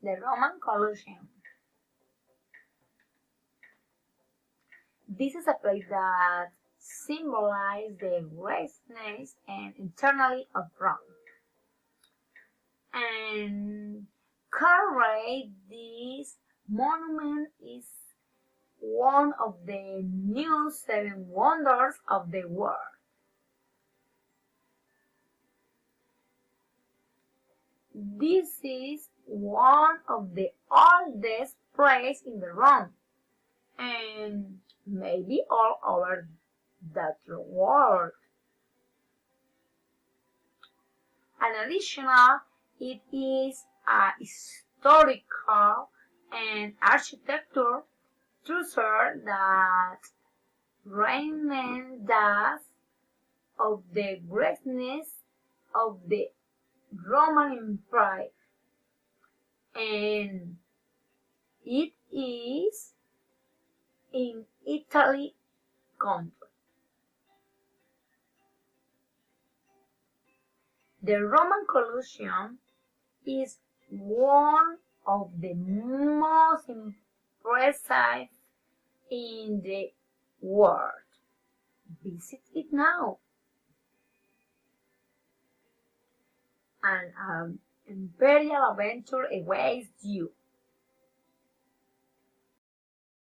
The Roman Colosseum. This is a place that symbolizes the greatness and eternity of Rome. And currently, this monument is one of the new seven wonders of the world. This is one of the oldest places in the Rome, and maybe all over the world. And additional, it is a historical and architecture treasure that reminds us of the greatness of the Roman Empire, and it is in Italy country. The Roman Colosseum is one of the most impressive in the world. Visit it now. And an imperial adventure awaits you.